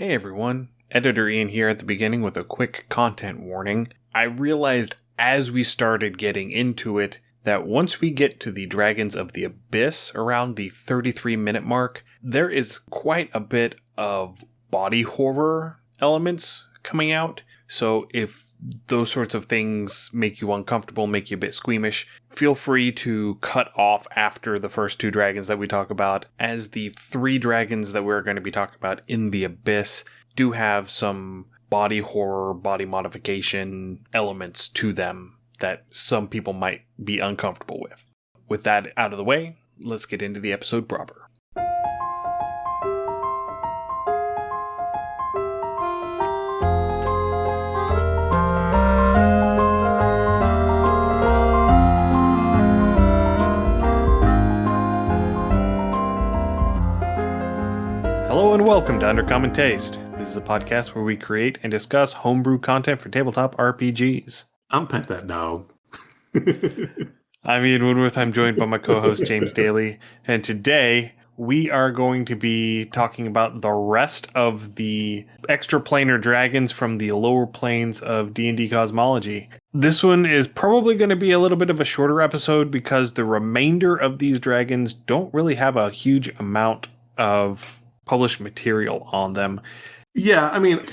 Hey everyone, Editor Ian here at the beginning with a quick content warning. I realized as we started getting into it that once we get to the Dragons of the Abyss around the 33-minute mark, there is quite a bit of body horror elements coming out. So if those sorts of things make you uncomfortable, make you a bit squeamish, feel free to cut off after the first two dragons that we talk about, as the three dragons that we're going to be talking about in the Abyss do have some body horror, body modification elements to them that some people might be uncomfortable with. With that out of the way, let's get into the episode proper. Hello and welcome to Undercommon Taste. This is a podcast where we create and discuss homebrew content for tabletop RPGs. I'm Pet That Dog. I'm Ian Woodworth. I'm joined by my co-host James Daly, and today we are going to be talking about the rest of the extraplanar dragons from the lower planes of D&D cosmology. This one is probably going to be a little bit of a shorter episode because the remainder of these dragons don't really have a huge amount of published material on them. Yeah, I mean,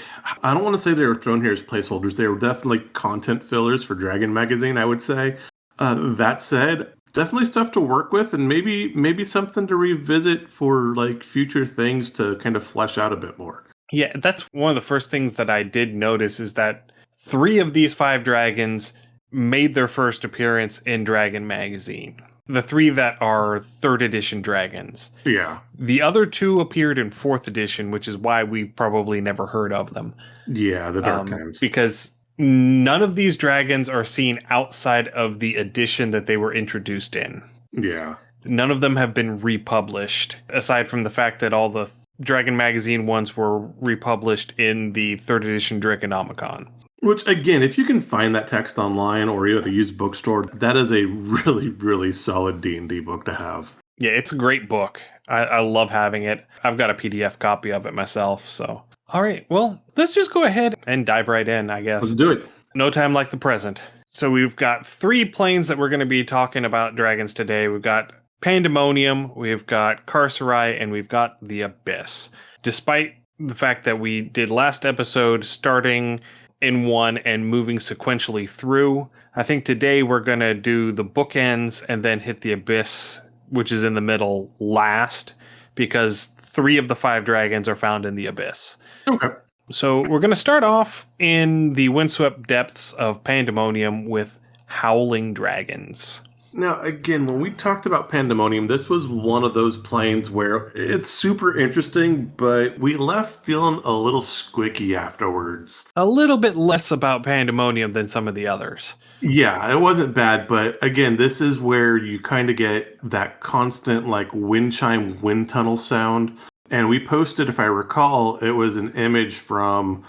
I don't want to say they were thrown here as placeholders. They were definitely content fillers for Dragon Magazine, I would say. That said, definitely stuff to work with, and maybe something to revisit for like future things to kind of flesh out a bit more. Yeah, that's one of the first things that I did notice is that 3 of these 5 dragons made their first appearance in Dragon Magazine. The 3 that are 3rd edition dragons. Yeah. The other 2 appeared in 4th edition, which is why we've probably never heard of them. Yeah, the Dark Times. Because none of these dragons are seen outside of the edition that they were introduced in. Yeah. None of them have been republished, aside from the fact that all the Dragon Magazine ones were republished in the 3rd edition Draconomicon. Which, again, if you can find that text online or you at a used bookstore, that is a really, really solid D&D book to have. Yeah, it's a great book. I love having it. I've got a PDF copy of it myself, so. All right, well, let's just go ahead and dive right in, I guess. Let's do it. No time like the present. So we've got 3 planes that we're going to be talking about dragons today. We've got Pandemonium, we've got Carceri, and we've got the Abyss. Despite the fact that we did last episode starting in one and moving sequentially through, I think today we're going to do the bookends and then hit the Abyss, which is in the middle, last, because 3 of the 5 dragons are found in the Abyss. Okay. So we're going to start off in the windswept depths of Pandemonium with Howling Dragons. Now, again, when we talked about Pandemonium, this was one of those planes where it's super interesting, but we left feeling a little squicky afterwards. A little bit less about Pandemonium than some of the others. Yeah, it wasn't bad, but again, this is where you kind of get that constant like wind chime, wind tunnel sound. And we posted, if I recall, it was an image from...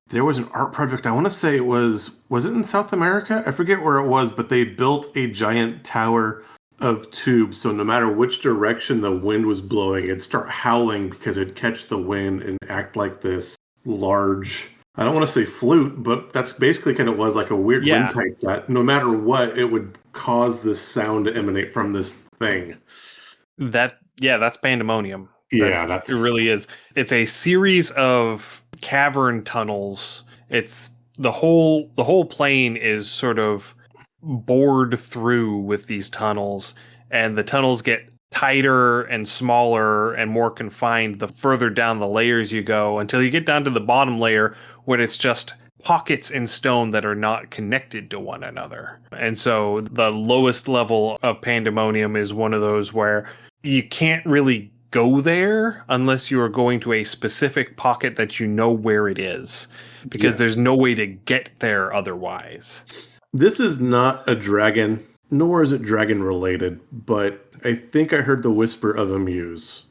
There was an art project, I want to say was it in South America? I forget where it was, but they built a giant tower of tubes. So no matter which direction the wind was blowing, it'd start howling because it'd catch the wind and act like this large, I don't want to say flute, but that's basically kind of was like a weird windpipe that no matter what, it would cause this sound to emanate from this thing. That's Pandemonium. It really is. It's a series of cavern tunnels. It's the whole plane is sort of bored through with these tunnels, and the tunnels get tighter and smaller and more confined the further down the layers you go, until you get down to the bottom layer when it's just pockets in stone that are not connected to one another. And so the lowest level of Pandemonium is one of those where you can't really go there unless you are going to a specific pocket that you know where it is, because there's no way to get there otherwise. This is not a dragon, nor is it dragon related, but I think I heard the whisper of a muse.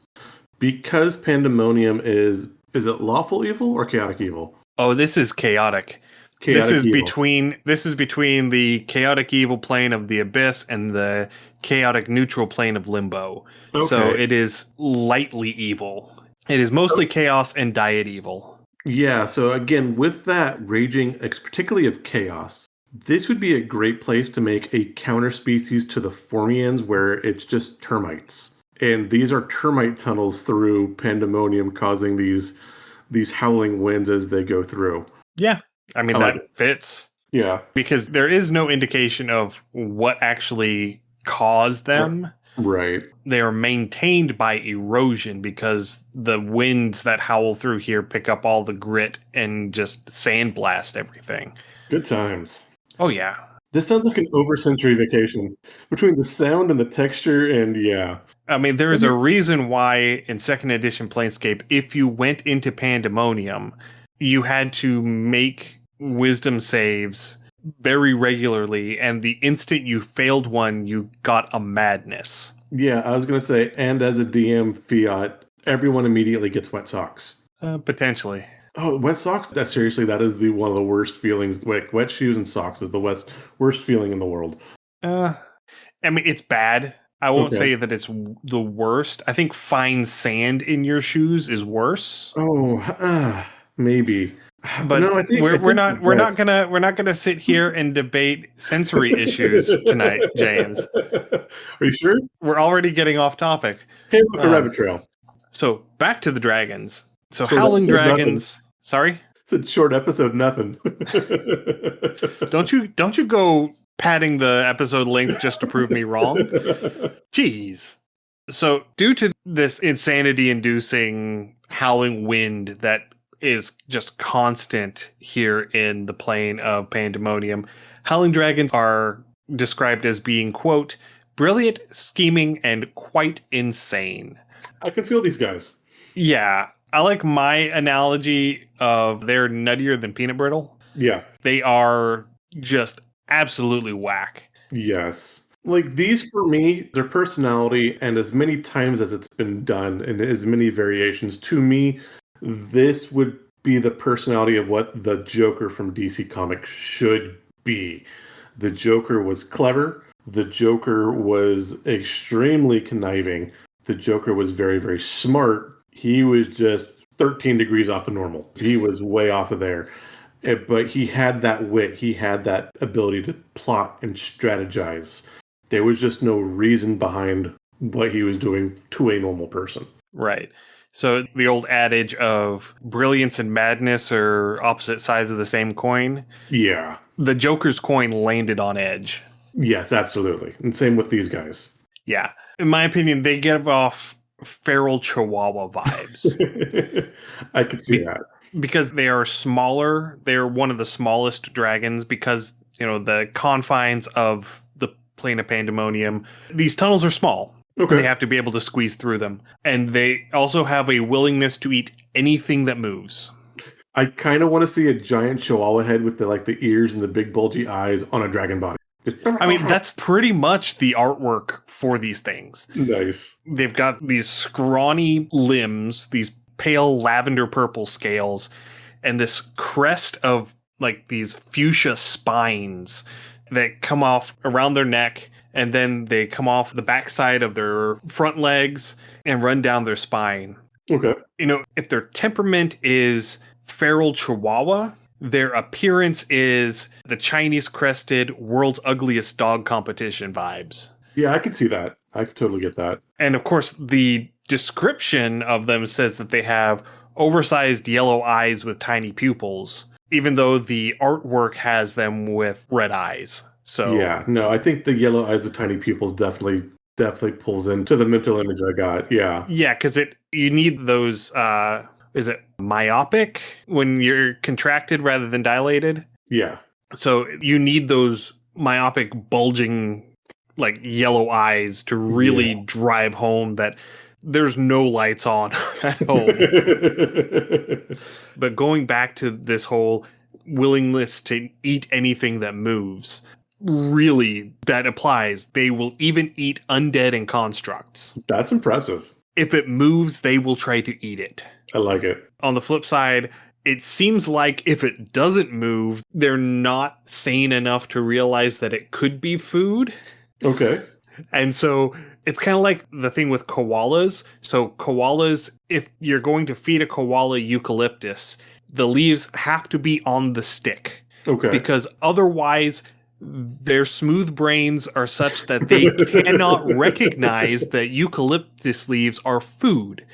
Because Pandemonium is it lawful evil or chaotic evil? Oh, this is chaotic. This is between the chaotic evil plane of the Abyss and the chaotic neutral plane of Limbo. Okay. So it is lightly evil. It is mostly chaos and diet evil. Yeah, so again, with that raging, particularly of chaos, this would be a great place to make a counter species to the Formians where it's just termites. And these are termite tunnels through Pandemonium causing these howling winds as they go through. Yeah. I mean, I like that it. fits. Yeah. Because there is no indication of what actually caused them. Right. They are maintained by erosion because the winds that howl through here pick up all the grit and just sandblast everything. Good times. Oh, yeah. This sounds like an over-sensory vacation between the sound and the texture, and yeah. I mean, there's a reason why in 2nd edition Planescape, if you went into Pandemonium, you had to make wisdom saves very regularly, and the instant you failed one, you got a madness. Yeah, I was going to say, and as a DM fiat, everyone immediately gets wet socks. Potentially. Oh, wet socks? Seriously, that is one of the worst feelings. Like, wet shoes and socks is the worst feeling in the world. I mean, it's bad. I won't say that it's the worst. I think fine sand in your shoes is worse. Oh, maybe. But no, we're not gonna sit here and debate sensory issues tonight, James. Are you sure? We're already getting off topic. Hey, look, a rabbit trail. So back to the dragons. So Short howling episode, dragons. nothing. Sorry? It's a short episode, nothing. Don't you go padding the episode length just to prove me wrong? Jeez. So due to this insanity-inducing howling wind that is just constant here in the plane of Pandemonium, howling dragons are described as being, quote, brilliant, scheming, and quite insane. I can feel these guys. Yeah. I like my analogy of they're nuttier than peanut brittle. Yeah. They are just absolutely whack. Yes. Like these for me, their personality, and as many times as it's been done and as many variations, to me, this would be the personality of what the Joker from DC Comics should be. The Joker was clever. The Joker was extremely conniving. The Joker was very, very smart. He was just 13 degrees off the normal. He was way off of there. But he had that wit. He had that ability to plot and strategize. There was just no reason behind what he was doing to a normal person. Right. So the old adage of brilliance and madness are opposite sides of the same coin. Yeah. The Joker's coin landed on edge. Yes, absolutely. And same with these guys. Yeah. In my opinion, they give off feral chihuahua vibes. I could see that. Because they are smaller. They're one of the smallest dragons because, the confines of the plane of Pandemonium, these tunnels are small. Okay. And they have to be able to squeeze through them. And they also have a willingness to eat anything that moves. I kind of want to see a giant chihuahua head with the ears and the big bulgy eyes on a dragon body. I mean, that's pretty much the artwork for these things. Nice. They've got these scrawny limbs, these pale lavender purple scales, and this crest of these fuchsia spines that come off around their neck, and then they come off the backside of their front legs and run down their spine. Okay. If their temperament is feral chihuahua, their appearance is the Chinese crested world's ugliest dog competition vibes. Yeah, I could see that. I could totally get that. And of course, the description of them says that they have oversized yellow eyes with tiny pupils, even though the artwork has them with red eyes. So yeah, no, I think the yellow eyes with tiny pupils definitely pulls into the mental image I got. Yeah. Yeah, because you need those, is it myopic when you're contracted rather than dilated? Yeah. So you need those myopic bulging yellow eyes to really drive home that there's no lights on at home. But going back to this whole willingness to eat anything that moves, really, that applies. They will even eat undead and constructs. That's impressive. If it moves, they will try to eat it. I like it. On the flip side, it seems like if it doesn't move, they're not sane enough to realize that it could be food. Okay. And so It's kind of like the thing with koalas. So koalas, if you're going to feed a koala eucalyptus, the leaves have to be on the stick. Okay. Because otherwise their smooth brains are such that they cannot recognize that eucalyptus leaves are food.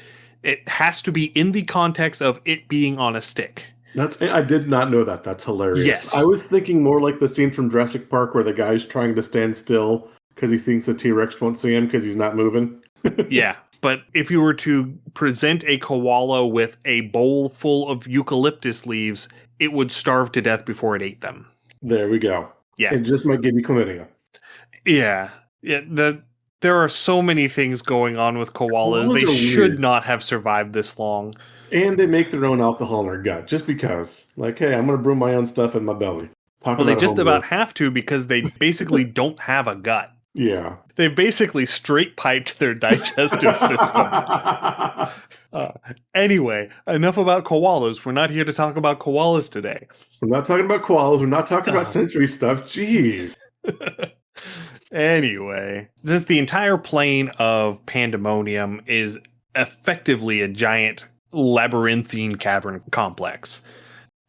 It has to be in the context of it being on a stick. I did not know that. That's hilarious. Yes. I was thinking more like the scene from Jurassic Park where the guy's trying to stand still because he thinks the T-Rex won't see him because he's not moving. Yeah, but if you were to present a koala with a bowl full of eucalyptus leaves, it would starve to death before it ate them. There we go. Yeah. It just might give you chlamydia. Yeah. There are so many things going on with koalas. They should not have survived this long. And they make their own alcohol in their gut, just because. Like, hey, I'm going to brew my own stuff in my belly. Well, they just about have to because they basically don't have a gut. Yeah. They've basically straight piped their digestive system. Anyway, enough about koalas. We're not here to talk about koalas today. We're not talking about koalas. We're not talking about sensory stuff. Jeez. Anyway, since the entire plane of Pandemonium is effectively a giant labyrinthine cavern complex,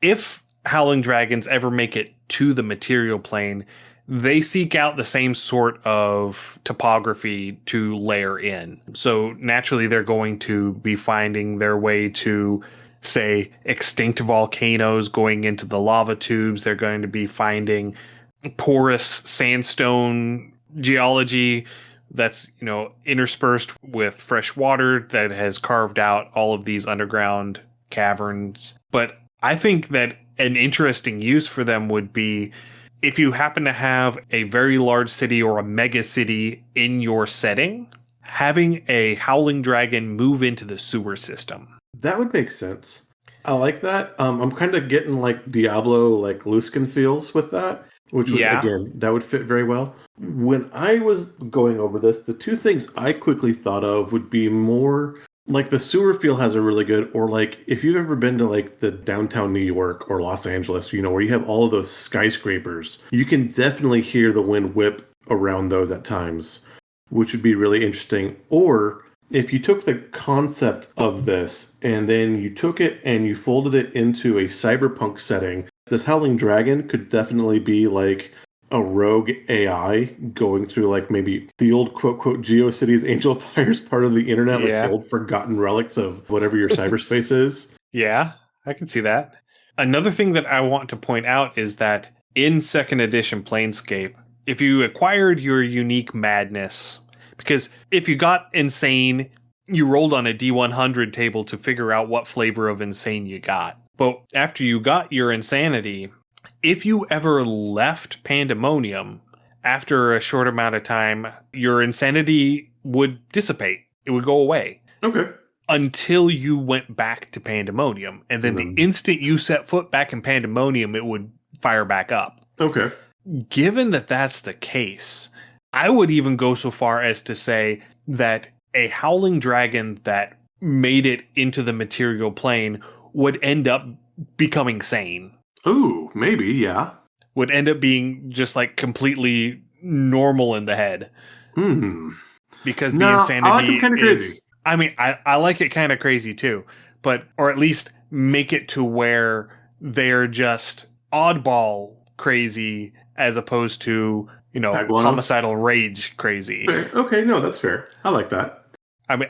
if howling dragons ever make it to the material plane, they seek out the same sort of topography to layer in. So naturally, they're going to be finding their way to, say, extinct volcanoes going into the lava tubes. They're going to be finding porous sandstone geology that's, interspersed with fresh water that has carved out all of these underground caverns. But I think that an interesting use for them would be if you happen to have a very large city or a mega city in your setting, having a howling dragon move into the sewer system. That would make sense. I like that. I'm kind of getting like Diablo, like Luskin feels with that, which would, again, that would fit very well. When I was going over this, the two things I quickly thought of would be more like the sewer feel has a really good, or like if you've ever been to like the downtown New York or Los Angeles, where you have all of those skyscrapers, you can definitely hear the wind whip around those at times, which would be really interesting. Or if you took the concept of this and then you took it and you folded it into a cyberpunk setting, this howling dragon could definitely be like a rogue AI going through like maybe the old quote quote GeoCities Angel Fires part of the internet, like the old forgotten relics of whatever your cyberspace is. Yeah, I can see that. Another thing that I want to point out is that in 2nd edition Planescape, if you acquired your unique madness, because if you got insane, you rolled on a D100 table to figure out what flavor of insane you got. But after you got your insanity, if you ever left Pandemonium, after a short amount of time, your insanity would dissipate. It would go away. Okay. Until you went back to Pandemonium. And then the instant you set foot back in Pandemonium, it would fire back up. Okay. Given that that's the case, I would even go so far as to say that a howling dragon that made it into the material plane would end up becoming sane. Ooh, maybe, yeah. Would end up being just like completely normal in the head. Because the insanity I like him kind of crazy. I mean, I like it kind of crazy too, or at least make it to where they're just oddball crazy as opposed to, homicidal rage crazy. Fair. Okay, no, that's fair. I like that. I mean,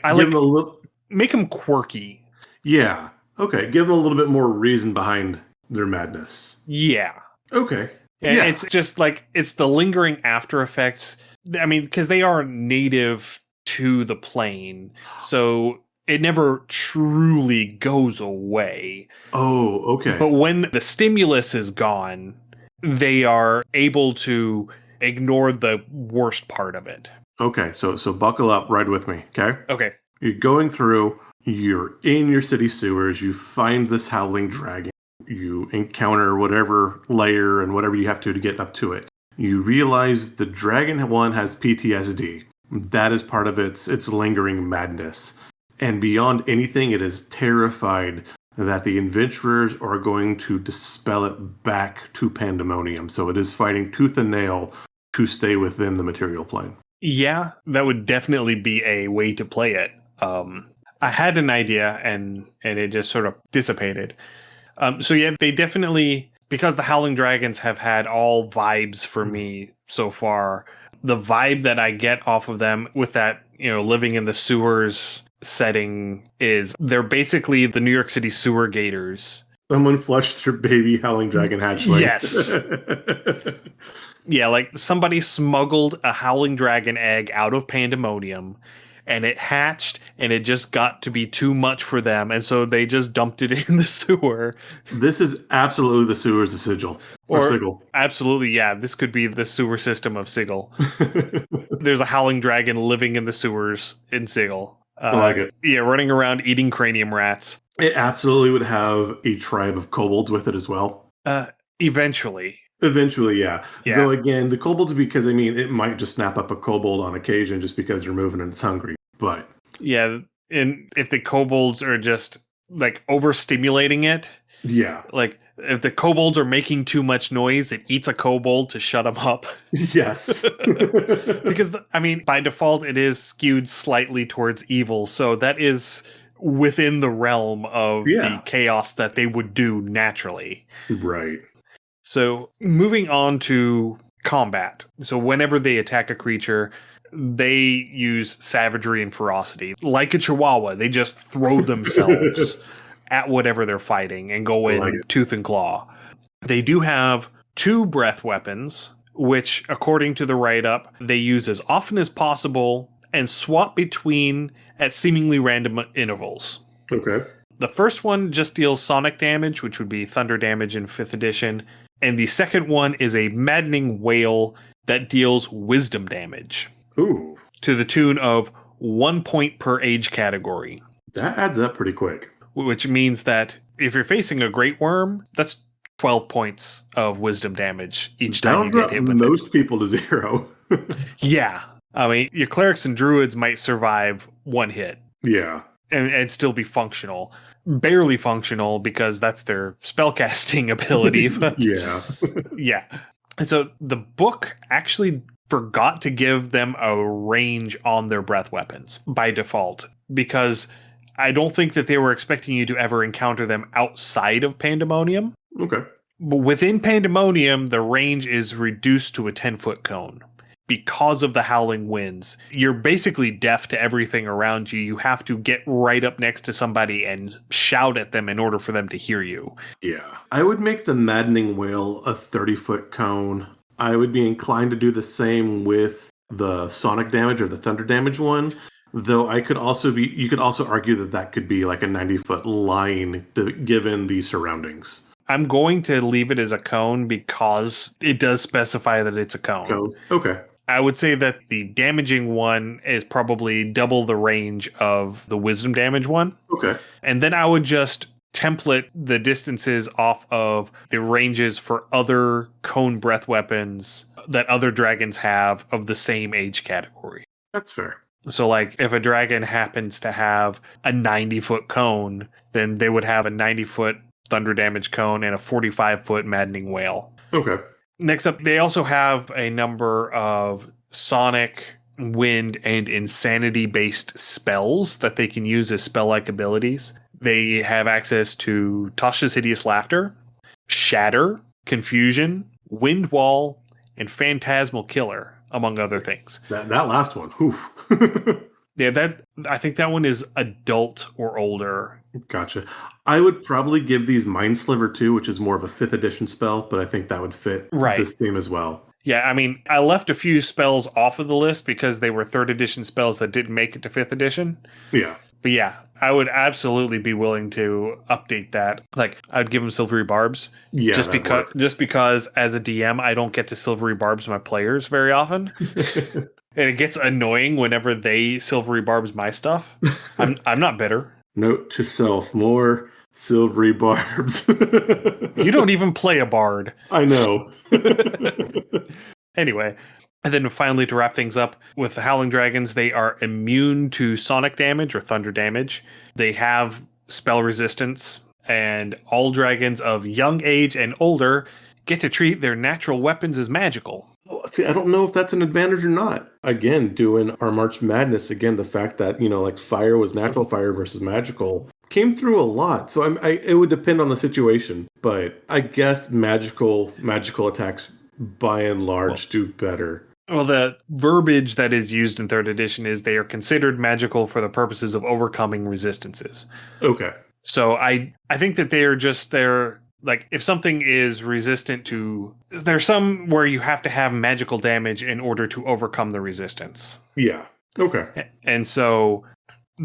make them quirky. Yeah. Okay, give them a little bit more reason behind their madness. Yeah. Okay. And it's just like, it's the lingering after effects. I mean, because they are native to the plane, so it never truly goes away. Oh, okay. But when the stimulus is gone, they are able to ignore the worst part of it. Okay, so buckle up, ride with me, okay? Okay. You're going through, you're in your city sewers, you find this howling dragon, you encounter whatever layer and whatever you have to get up to it. You realize the dragon one has PTSD. That is part of its lingering madness. And beyond anything, it is terrified that the adventurers are going to dispel it back to Pandemonium. So it is fighting tooth and nail to stay within the material plane. Yeah, that would definitely be a way to play it. I had an idea and it just sort of dissipated. So yeah, they definitely, because the Howling Dragons have had all vibes for me so far. The vibe that I get off of them with that, living in the sewers setting is they're basically the New York City sewer gators. Someone flushed their baby howling dragon hatchling. Yes. Yeah, like somebody smuggled a howling dragon egg out of Pandemonium and it hatched and it just got to be too much for them. And so they just dumped it in the sewer. This is absolutely the sewers of Sigil. Or Sigil. Absolutely, yeah. This could be the sewer system of Sigil. There's a howling dragon living in the sewers in Sigil. I like it. Yeah, running around eating cranium rats. It absolutely would have a tribe of kobolds with it as well. Eventually, yeah. Though again, the kobolds, because it might just snap up a kobold on occasion just because you're moving and it's hungry. But yeah, and if the kobolds are just like overstimulating it, yeah, like if the kobolds are making too much noise, it eats a kobold to shut them up. Yes, because by default, it is skewed slightly towards evil, so that is within the realm of the chaos that they would do naturally. Right. So moving on to combat. So whenever they attack a creature, they use savagery and ferocity. Like a chihuahua, they just throw themselves at whatever they're fighting and go in tooth and claw. They do have 2 breath weapons, which, according to the write-up, they use as often as possible and swap between at seemingly random intervals. Okay. The first one just deals sonic damage, which would be thunder damage in 5th edition. And the second one is a maddening wail that deals wisdom damage. Ooh. To the tune of 1 point per age category. That adds up pretty quick. Which means that if you're facing a great worm, that's 12 points of wisdom damage each time you get hit with most people to 0. Yeah. Your clerics and druids might survive 1 hit. Yeah. And still be functional. Barely functional because that's their spellcasting ability. But yeah. Yeah. And so the book actually forgot to give them a range on their breath weapons by default, because I don't think that they were expecting you to ever encounter them outside of Pandemonium. Okay. But within Pandemonium, the range is reduced to a 10-foot cone. Because of the howling winds, you're basically deaf to everything around you. You have to get right up next to somebody and shout at them in order for them to hear you. Yeah. I would make the maddening wail a 30-foot cone. I would be inclined to do the same with the sonic damage or the thunder damage one. Though you could also argue that could be like a 90-foot line given the surroundings. I'm going to leave it as a cone because it does specify that it's a cone. Okay. I would say that the damaging one is probably double the range of the wisdom damage one. Okay. And then I would just template the distances off of the ranges for other cone breath weapons that other dragons have of the same age category. That's fair. So like if a dragon happens to have a 90-foot cone, then they would have a 90-foot thunder damage cone and a 45-foot maddening wail. Okay. Next up, they also have a number of sonic, wind, and insanity-based spells that they can use as spell-like abilities. They have access to Tasha's Hideous Laughter, Shatter, Confusion, Wind Wall, and Phantasmal Killer, among other things. That last one, oof. Yeah, I think that one is adult or older. Gotcha. I would probably give these Mind Sliver 2, which is more of a 5th edition spell, but I think that would fit this theme as well. Yeah, I left a few spells off of the list because they were 3rd edition spells that didn't make it to 5th edition. Yeah. But yeah, I would absolutely be willing to update that. Like, I'd give them Silvery Barbs. Yeah, just because as a DM, I don't get to Silvery Barbs my players very often. And it gets annoying whenever they Silvery Barbs my stuff. I'm not bitter. Note to self, more Silvery Barbs. You don't even play a bard. I know. Anyway, and then finally to wrap things up, with the Howling Dragons, they are immune to sonic damage or thunder damage. They have spell resistance, and all dragons of young age and older get to treat their natural weapons as magical. See, I don't know if that's an advantage or not. Again, doing our March Madness, again, the fact that, like fire was natural fire versus magical came through a lot. So it would depend on the situation. But I guess magical attacks, by and large, do better. Well, the verbiage that is used in 3rd edition is they are considered magical for the purposes of overcoming resistances. Okay. So I think that they're like, if something is resistant to, there's some where you have to have magical damage in order to overcome the resistance. Yeah. Okay. And so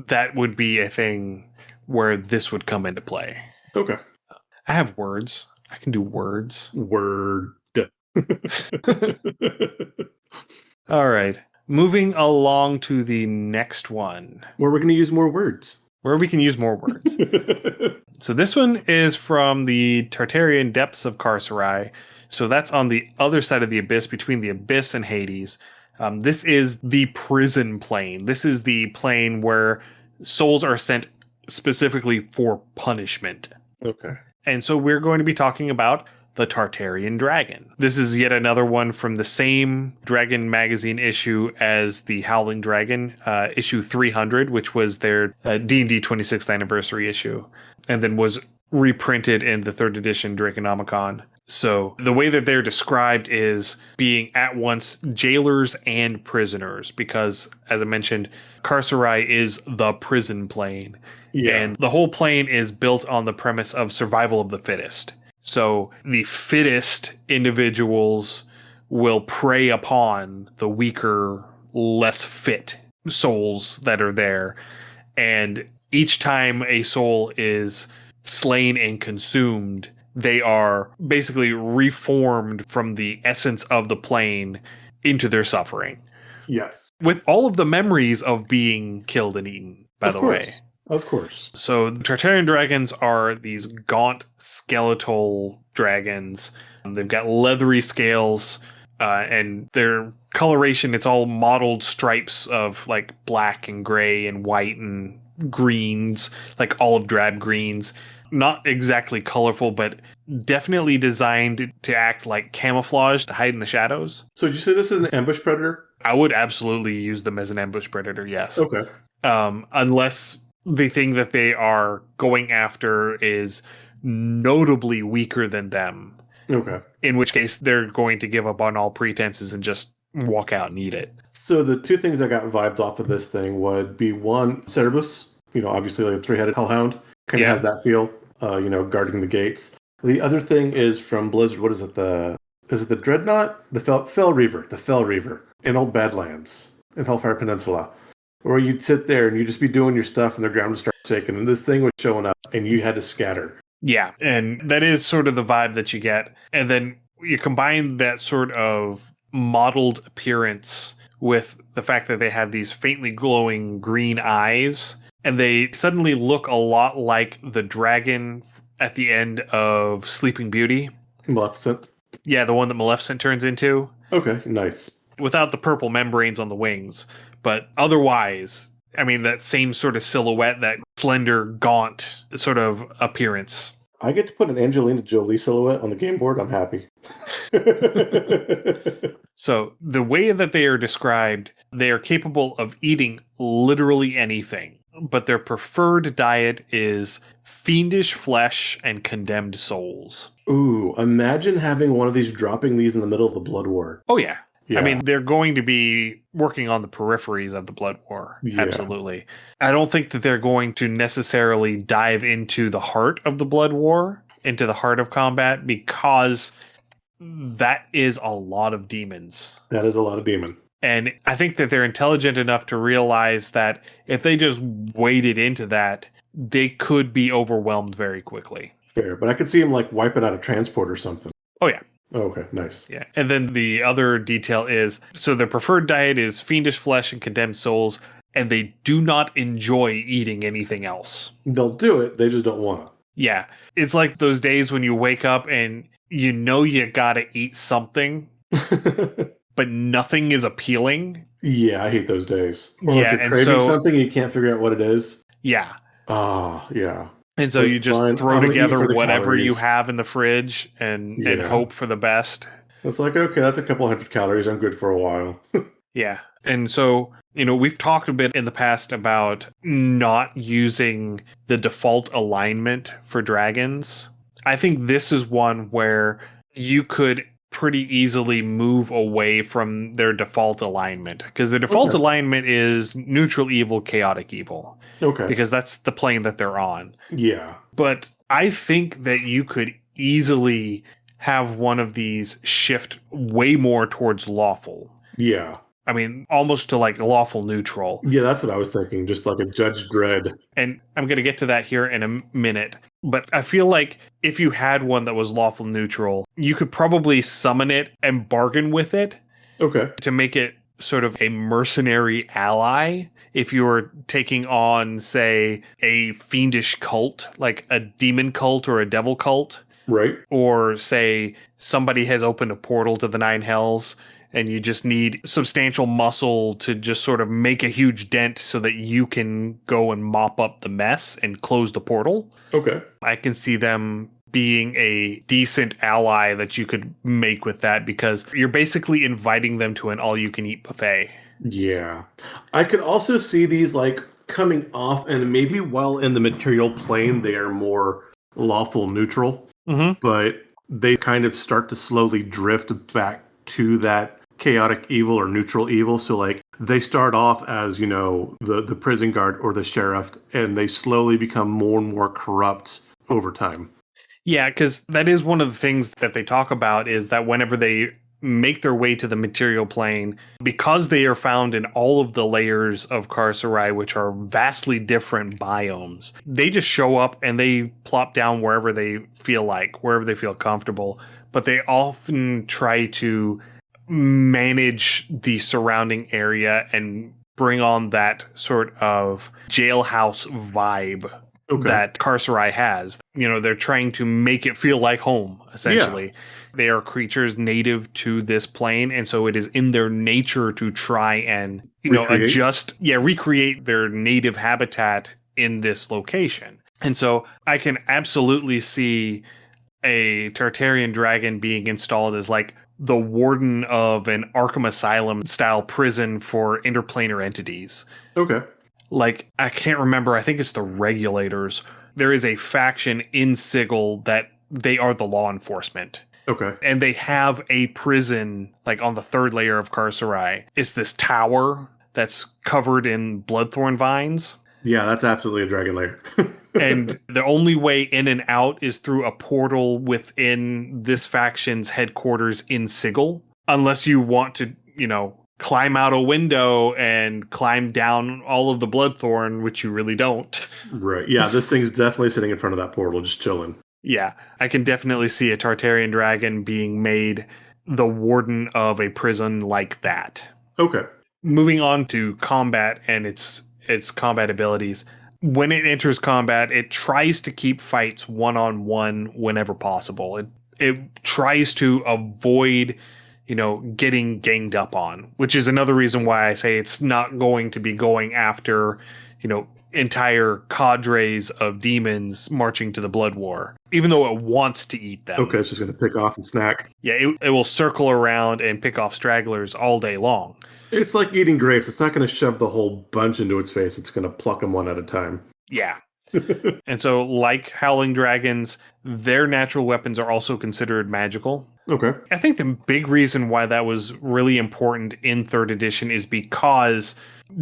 that would be a thing where this would come into play. Okay. I have words. I can do words. Word. All right. Moving along to the next one. Where we're going to use more words. Where we can use more words. So this one is from the Tartarian depths of Carceri. So that's on the other side of the abyss, between the abyss and Hades. This is the prison plane. This is the plane where souls are sent specifically for punishment. Okay. And so we're going to be talking about the Tartarian Dragon. This is yet another one from the same Dragon magazine issue as the Howling Dragon, issue 300, which was their D&D 26th anniversary issue, and then was reprinted in the 3rd edition Draconomicon. So the way that they're described is being at once jailers and prisoners, because, as I mentioned, Carceri is the prison plane. Yeah. And the whole plane is built on the premise of survival of the fittest. So the fittest individuals will prey upon the weaker, less fit souls that are there. And each time a soul is slain and consumed, they are basically reformed from the essence of the plane into their suffering. Yes. With all of the memories of being killed and eaten, by the way. Of course. So the Tartarian dragons are these gaunt, skeletal dragons. They've got leathery scales, and their coloration, it's all mottled stripes of like black and gray and white and greens, like olive drab greens. Not exactly colorful, but definitely designed to act like camouflage to hide in the shadows. So did you say this is an ambush predator? I would absolutely use them as an ambush predator, yes. Okay. Unless the thing that they are going after is notably weaker than them. Okay. In which case, they're going to give up on all pretenses and just walk out and eat it. So the two things I got vibes off of this thing would be, one, Cerberus, obviously like a 3-headed hellhound, kind of has that feel, guarding the gates. The other thing is from Blizzard, what is it? Is it the Dreadnought? The Fell Reaver in Old Badlands in Hellfire Peninsula. Or you'd sit there and you'd just be doing your stuff and the ground would start shaking and this thing was showing up and you had to scatter. Yeah, and that is sort of the vibe that you get. And then you combine that sort of mottled appearance with the fact that they have these faintly glowing green eyes, and they suddenly look a lot like the dragon at the end of Sleeping Beauty. Maleficent? Yeah, the one that Maleficent turns into. Okay, nice. Without the purple membranes on the wings. But otherwise, I mean, that same sort of silhouette, that slender, gaunt sort of appearance. I get to put an Angelina Jolie silhouette on the game board. I'm happy. So the way that they are described, they are capable of eating literally anything. But their preferred diet is fiendish flesh and condemned souls. Ooh, imagine having one of these, dropping these in the middle of the Blood War. Oh, yeah. Yeah. I mean, they're going to be working on the peripheries of the Blood War. Yeah. Absolutely. I don't think that they're going to necessarily dive into the heart of the Blood War, into the heart of combat, because that is a lot of demons. That is a lot of demon. And I think that they're intelligent enough to realize that if they just waded into that, they could be overwhelmed very quickly. Fair, but I could see them like wiping out a transport or something. Oh, yeah. Okay, nice. Yeah. And then the other detail is, so their preferred diet is fiendish flesh and condemned souls, and they do not enjoy eating anything else. They'll do it, they just don't want to. Yeah. It's like those days when you wake up and you gotta eat something, but nothing is appealing. Yeah, I hate those days. Or yeah, like you're craving something and you can't figure out what it is. Yeah. Oh, yeah. And so you just throw together whatever you have in the fridge and hope for the best. It's like, okay, that's a couple hundred calories. I'm good for a while. Yeah. And so, we've talked a bit in the past about not using the default alignment for dragons. I think this is one where you could pretty easily move away from their default alignment, because the default alignment is neutral evil, chaotic evil, Okay. because that's the plane that they're on. Yeah. But I think that you could easily have one of these shift way more towards lawful. Yeah. I mean, almost to like lawful neutral. Yeah, that's what I was thinking. Just like a Judge Dredd. And I'm going to get to that here in a minute. But I feel like if you had one that was lawful neutral, you could probably summon it and bargain with it. Okay. To make it sort of a mercenary ally. If you were taking on, say, a fiendish cult, like a demon cult or a devil cult. Right. Or say somebody has opened a portal to the Nine Hells, and you just need substantial muscle to just sort of make a huge dent so that you can go and mop up the mess and close the portal. Okay. I can see them being a decent ally that you could make with that, because you're basically inviting them to an all-you-can-eat buffet. Yeah. I could also see these like coming off, and maybe while in the material plane, they are more lawful neutral, but they kind of start to slowly drift back to that chaotic evil or neutral evil. So like they start off as, the prison guard or the sheriff, and they slowly become more and more corrupt over time. Yeah, because that is one of the things that they talk about, is that whenever they make their way to the material plane, because they are found in all of the layers of Carceri, which are vastly different biomes, they just show up and they plop down wherever they feel like, wherever they feel comfortable. But they often try to manage the surrounding area and bring on that sort of jailhouse vibe that Carceri has. They're trying to make it feel like home, essentially. Yeah. They are creatures native to this plane, and so it is in their nature to try and, recreate their native habitat in this location. And so I can absolutely see a Tartarian dragon being installed as like the warden of an Arkham Asylum style prison for interplanar entities. Okay. Like, I can't remember, I think it's the Regulators. There is a faction in Sigil that they are the law enforcement. Okay. And they have a prison, like, on the third layer of Carceri. It's this tower that's covered in bloodthorn vines. Yeah, that's absolutely a dragon lair. And the only way in and out is through a portal within this faction's headquarters in Sigil. Unless you want to, climb out a window and climb down all of the bloodthorn, which you really don't. Right. Yeah, this thing's definitely sitting in front of that portal, just chilling. Yeah, I can definitely see a Tartarian dragon being made the warden of a prison like that. Okay. Moving on to combat and its combat abilities. When it enters combat, it tries to keep fights one-on-one whenever possible. It tries to avoid getting ganged up on, which is another reason why I say it's not going to be going after, entire cadres of demons marching to the Blood War, even though it wants to eat them. Okay, it's just going to pick off and snack. Yeah, it will circle around and pick off stragglers all day long. It's like eating grapes. It's not going to shove the whole bunch into its face. It's going to pluck them one at a time. Yeah. And so, like Howling Dragons, their natural weapons are also considered magical. Okay. I think the big reason why that was really important in 3rd edition is because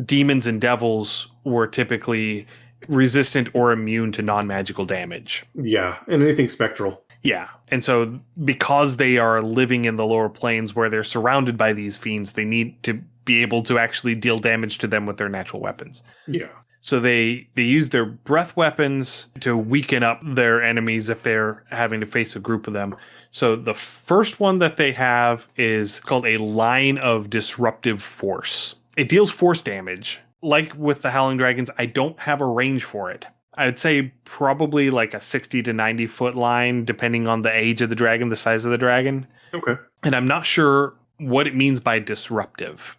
demons and devils were typically resistant or immune to non-magical damage. Yeah, and anything spectral. Yeah, and so because they are living in the lower planes where they're surrounded by these fiends, they need to be able to actually deal damage to them with their natural weapons. Yeah. So they use their breath weapons to weaken up their enemies if they're having to face a group of them. So the first one that they have is called a Line of Disruptive Force. It deals force damage. Like with the Howling Dragons, I don't have a range for it. I would say probably like a 60 to 90 foot line, depending on the age of the dragon, the size of the dragon. Okay. And I'm not sure what it means by disruptive.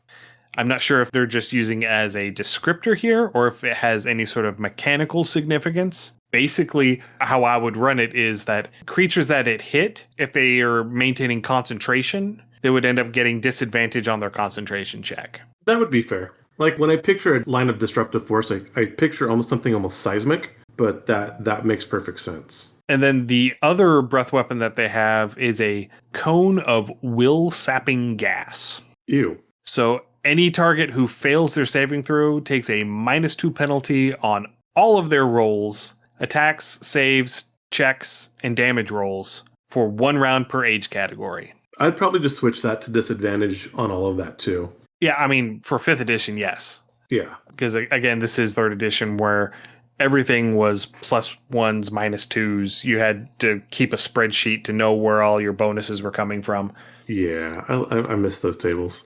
I'm not sure if they're just using it as a descriptor here or if it has any sort of mechanical significance. Basically, how I would run it is that creatures that it hit, if they are maintaining concentration, they would end up getting disadvantage on their concentration check. That would be fair. Like when I picture a line of disruptive force, I picture almost something almost seismic, but that makes perfect sense. And then the other breath weapon that they have is a cone of will-sapping gas. Ew. So any target who fails their saving throw takes a -2 penalty on all of their rolls, attacks, saves, checks, and damage rolls for 1 round per age category. I'd probably just switch that to disadvantage on all of that too. Yeah, I mean, for 5th edition, yes. Yeah. Because, again, this is 3rd edition where everything was +1s, -2s. You had to keep a spreadsheet to know where all your bonuses were coming from. Yeah, I miss those tables.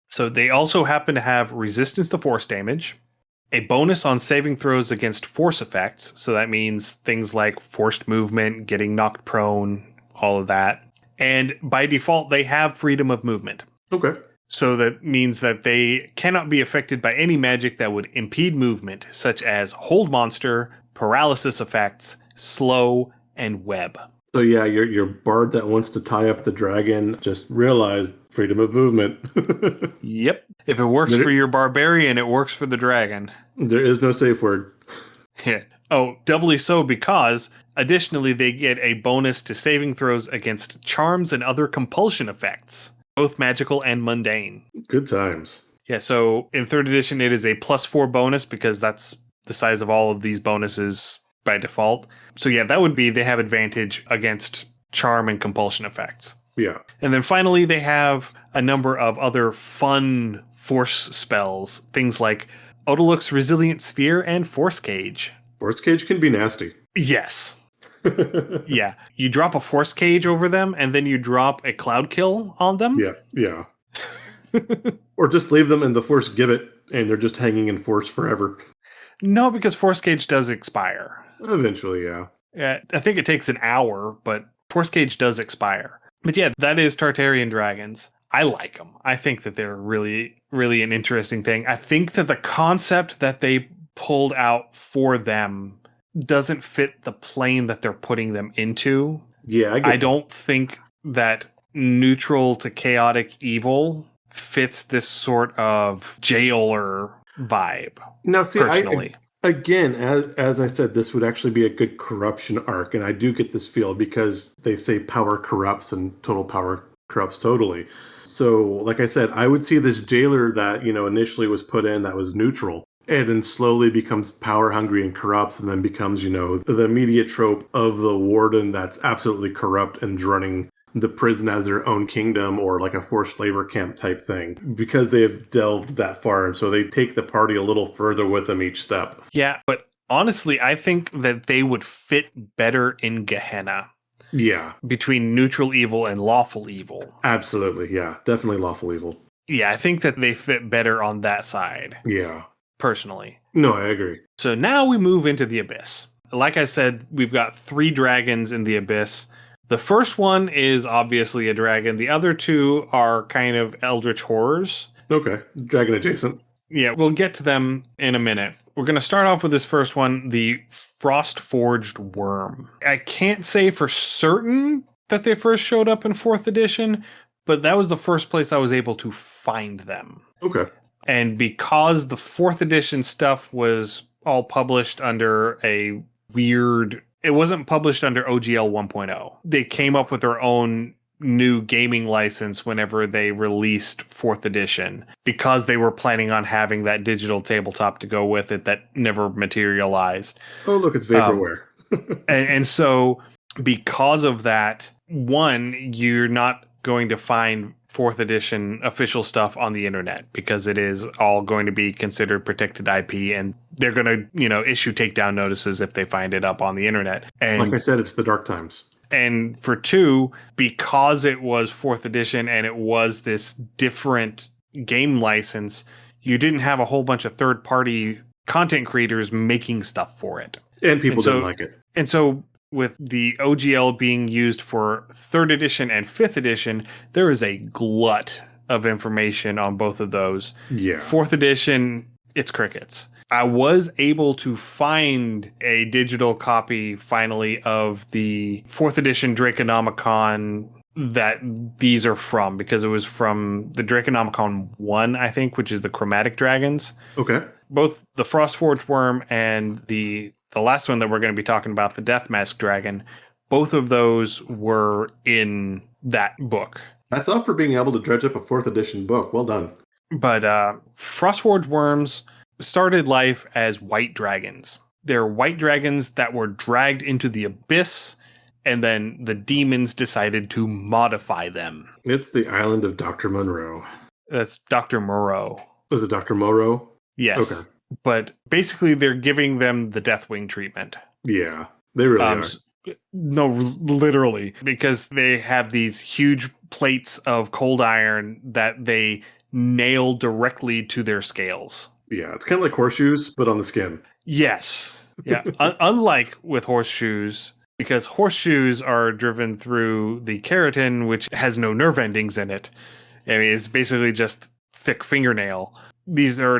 So they also happen to have resistance to force damage, a bonus on saving throws against force effects. So that means things like forced movement, getting knocked prone, all of that. And by default, they have freedom of movement. Okay. So that means that they cannot be affected by any magic that would impede movement, such as hold monster, paralysis effects, slow, and web. So yeah, your bard that wants to tie up the dragon just realized freedom of movement. Yep. If it works for your barbarian, it works for the dragon. There is no safe word. Yeah. Oh, doubly so because additionally they get a bonus to saving throws against charms and other compulsion effects, both magical and mundane. Good times. Yeah, so in 3rd edition it is a +4 bonus because that's the size of all of these bonuses by default. So yeah, that would be they have advantage against charm and compulsion effects. Yeah. And then finally they have a number of other fun force spells, things like Odaluk's Resilient Sphere and Force Cage. Force Cage can be nasty. Yes. Yeah. You drop a Force Cage over them and then you drop a Cloud Kill on them. Yeah. Or just leave them in the Force Gibbet and they're just hanging in Force forever. No, because Force Cage does expire. Eventually, yeah. Yeah, I think it takes an hour, but Force Cage does expire. But yeah, that is Tartarian dragons. I like them. I think that they're really, really an interesting thing. I think that the concept that they pulled out for them doesn't fit the plane that they're putting them into. Yeah, I don't think that neutral to chaotic evil fits this sort of jailer vibe. Now, see, personally. Again, as I said, this would actually be a good corruption arc, and I do get this feel because they say power corrupts and total power corrupts totally. So, like I said, I would see this jailer that, initially was put in that was neutral, and then slowly becomes power hungry and corrupts, and then becomes, the immediate trope of the warden that's absolutely corrupt and running the prison as their own kingdom or like a forced labor camp type thing because they've delved that far. And so they take the party a little further with them each step. Yeah, but honestly, I think that they would fit better in Gehenna. Yeah. Between neutral evil and lawful evil. Absolutely. Yeah. Definitely lawful evil. Yeah, I think that they fit better on that side. Yeah. Personally. No, I agree. So now we move into the Abyss. Like I said, we've got 3 dragons in the Abyss. The first one is obviously a dragon. The other 2 are kind of eldritch horrors. Okay. Dragon adjacent. Yeah, we'll get to them in a minute. We're going to start off with this first one, the Frost-Forged Worm. I can't say for certain that they first showed up in 4th edition, but that was the first place I was able to find them. Okay. And because the 4th edition stuff was all published under a weird... It wasn't published under OGL 1.0. They came up with their own new gaming license whenever they released 4th edition because they were planning on having that digital tabletop to go with it that never materialized. Oh, look, it's vaporware. and so because of that, one, you're not going to find 4th edition official stuff on the internet because it is all going to be considered protected IP and they're going to, issue takedown notices if they find it up on the internet. And like I said, it's the dark times. And for 2, because it was 4th edition and it was this different game license, you didn't have a whole bunch of third-party content creators making stuff for it. And people didn't like it. And so with the OGL being used for 3rd edition and 5th edition, there is a glut of information on both of those. Yeah. 4th edition, it's crickets. I was able to find a digital copy finally of the 4th edition Draconomicon that these are from, because it was from the Draconomicon 1, I think, which is the chromatic dragons. Okay. Both the Frostforged Worm and the last one that we're going to be talking about, the Death Mask Dragon, both of those were in that book. That's all for being able to dredge up a 4th edition book. Well done. But Frostforged Worms started life as white dragons. They're white dragons that were dragged into the abyss, and then the demons decided to modify them. It's the island of Dr. Monroe. That's Dr. Moreau. Was it Dr. Moreau? Yes. Okay. But basically, they're giving them the Deathwing treatment. Yeah, they really are. No, literally, because they have these huge plates of cold iron that they nail directly to their scales. Yeah, it's kind of like horseshoes, but on the skin. Yes. Yeah. Unlike with horseshoes, because horseshoes are driven through the keratin, which has no nerve endings in it. I mean, it's basically just thick fingernail. These are,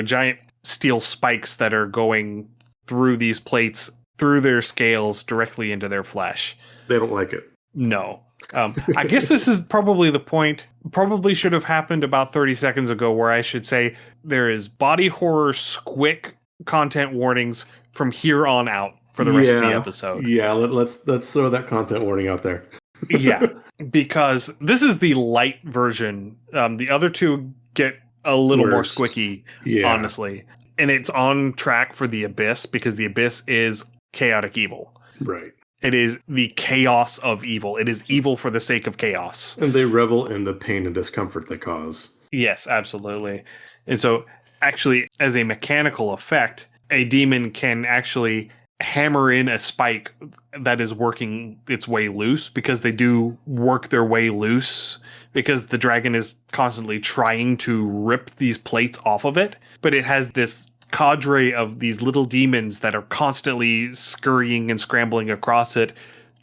giant steel spikes that are going through these plates, through their scales, directly into their flesh. They don't like it. No. I guess this is probably the point. Probably should have happened about 30 seconds ago, where I should say there is body horror squick content warnings from here on out for the rest of the episode. Yeah, let's throw that content warning out there. Yeah, because this is the light version. The other two get a little more squicky, honestly. And it's on track for the Abyss, because the Abyss is chaotic evil. Right. It is the chaos of evil. It is evil for the sake of chaos. And they revel in the pain and discomfort they cause. Yes, absolutely. And so, actually, as a mechanical effect, a demon can actually hammer in a spike that is working its way loose, because they do work their way loose, because the dragon is constantly trying to rip these plates off of it. But it has this cadre of these little demons that are constantly scurrying and scrambling across it,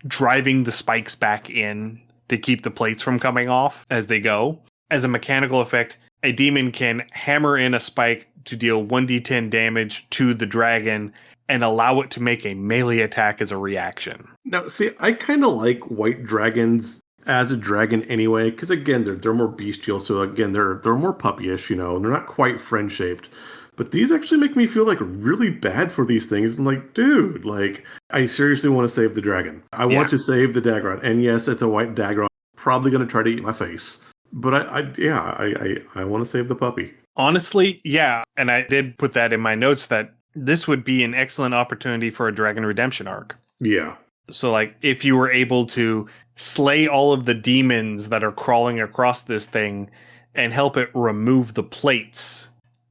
driving the spikes back in to keep the plates from coming off as they go. As a mechanical effect, a demon can hammer in a spike to deal 1d10 damage to the dragon and allow it to make a melee attack as a reaction. Now, see, I kind of like white dragons as a dragon anyway, because again, they're more bestial, so again, they're more puppyish, and they're not quite friend-shaped. But these actually make me feel like really bad for these things. I'm like, dude, I seriously want to save the dragon. I want to save the Dagron. And yes, it's a white Dagron. Probably going to try to eat my face. But I want to save the puppy. Honestly, yeah. And I did put that in my notes that this would be an excellent opportunity for a dragon redemption arc. Yeah. So, if you were able to slay all of the demons that are crawling across this thing and help it remove the plates,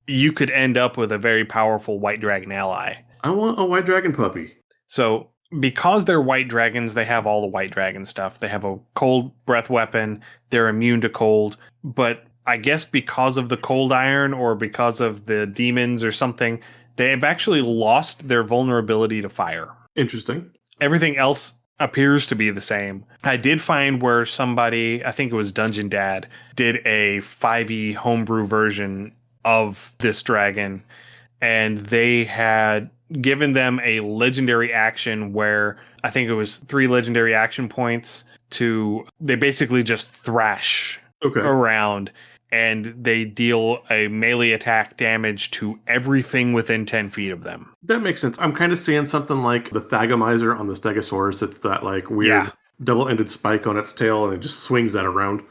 you could end up with a very powerful white dragon ally. I want a white dragon puppy. So, because they're white dragons, they have all the white dragon stuff. They have a cold breath weapon. They're immune to cold. But I guess because of the cold iron, or because of the demons or something, they have actually lost their vulnerability to fire. Interesting. Everything else appears to be the same. I did find where somebody, I think it was Dungeon Dad, did a 5e homebrew version of this dragon, and they had given them a legendary action where I think it was 3 legendary action points they basically just thrash around, and they deal a melee attack damage to everything within 10 feet of them. That makes sense. I'm kind of seeing something like the Thagomizer on the Stegosaurus. It's that weird double-ended spike on its tail, and it just swings that around.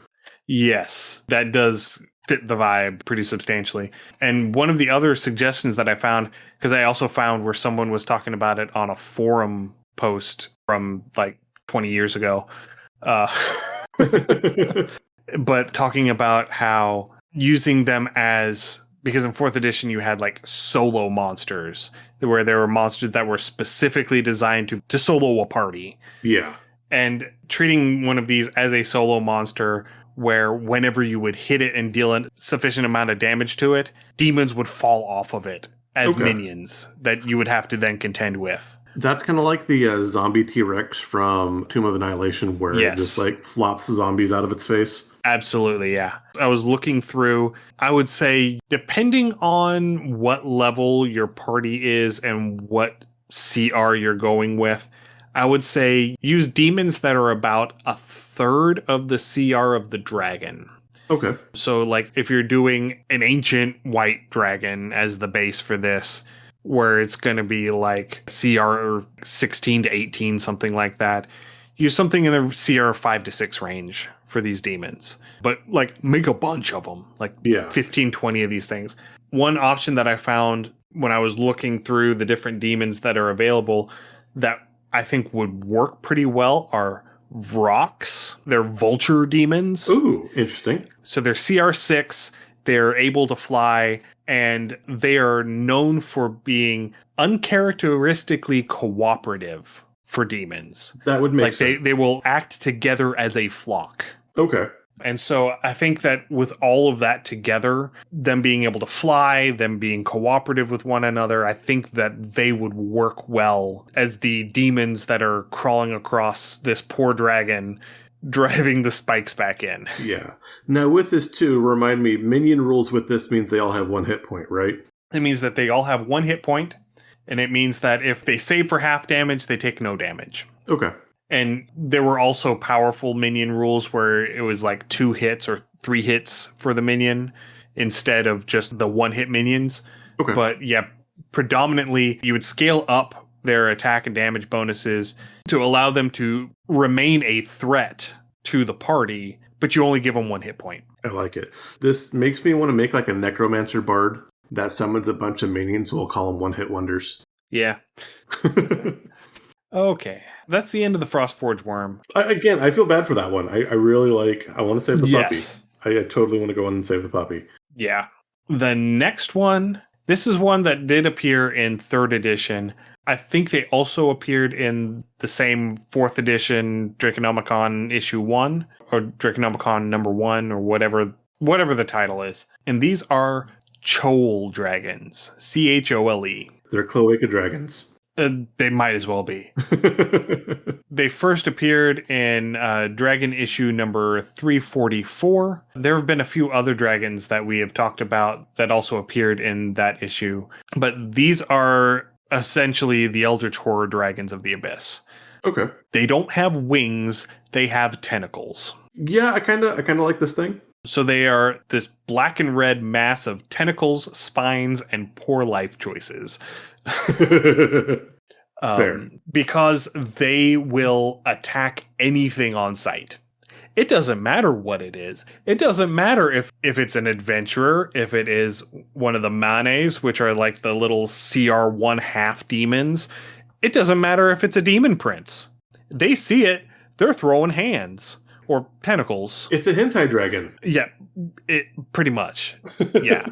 Yes, that does fit the vibe pretty substantially. And one of the other suggestions that I found, because I also found where someone was talking about it on a forum post from 20 years ago, but talking about how using them because in 4th edition you had solo monsters, where there were monsters that were specifically designed to solo a party. Yeah. And treating one of these as a solo monster, where whenever you would hit it and deal a sufficient amount of damage to it, demons would fall off of it as minions that you would have to then contend with. That's kind of like the zombie T-Rex from Tomb of Annihilation, where it just Yes. like flops zombies out of its face. Absolutely, yeah. I was looking through, I would say, depending on what level your party is and what CR you're going with, I would say use demons that are about a third of the CR of the dragon. Okay. So, like, if you're doing an ancient white dragon as the base for this, where it's going to be like CR 16 to 18, something like that, use something in the CR 5 to 6 range for these demons. But, like, make a bunch of them, like Yeah. 15, 20 of these things. One option that I found when I was looking through the different demons that are available that I think would work pretty well are Vrox. They're vulture demons. Ooh, interesting. So they're CR6, they're able to fly, and they are known for being uncharacteristically cooperative for demons. That would make Like sense. they will act together as a flock. Okay. And so I think that with all of that together, them being able to fly, them being cooperative with one another, I think that they would work well as the demons that are crawling across this poor dragon, driving the spikes back in. Yeah. Now with this too, remind me, minion rules with this means they all have 1 hit point, right? It means that they all have 1 hit point, and it means that if they save for half damage, they take no damage. Okay. And there were also powerful minion rules where it was like 2 hits or 3 hits for the minion instead of just the 1-hit minions. Okay. But yeah, predominantly you would scale up their attack and damage bonuses to allow them to remain a threat to the party, but you only give them 1 hit point. I like it. This makes me want to make like a necromancer bard that summons a bunch of minions, so we'll call them 1-hit wonders. Yeah. Okay. That's the end of the Frostforge Worm. Again, I feel bad for that one. I really I want to save the Yes. puppy. I totally want to go in and save the puppy. Yeah. The next one, this is one that did appear in 3rd edition. I think they also appeared in the same 4th edition Draconomicon issue 1 or Draconomicon number 1 or whatever the title is. And these are Chole dragons. Chole. They're cloaca dragons. They might as well be. They first appeared in Dragon issue number 344. There have been a few other dragons that we have talked about that also appeared in that issue. But these are essentially the Eldritch Horror Dragons of the Abyss. Okay. They don't have wings, they have tentacles. Yeah, I kind of like this thing. So they are this black and red mass of tentacles, spines, and poor life choices. Fair. Because they will attack anything on sight. It doesn't matter what it is. It doesn't matter if it's an adventurer, if it is one of the manes, which are like the little CR 1/2 demons. It doesn't matter if it's a demon prince. They see it, they're throwing hands or tentacles. It's a hentai dragon. Yeah, it pretty much. Yeah.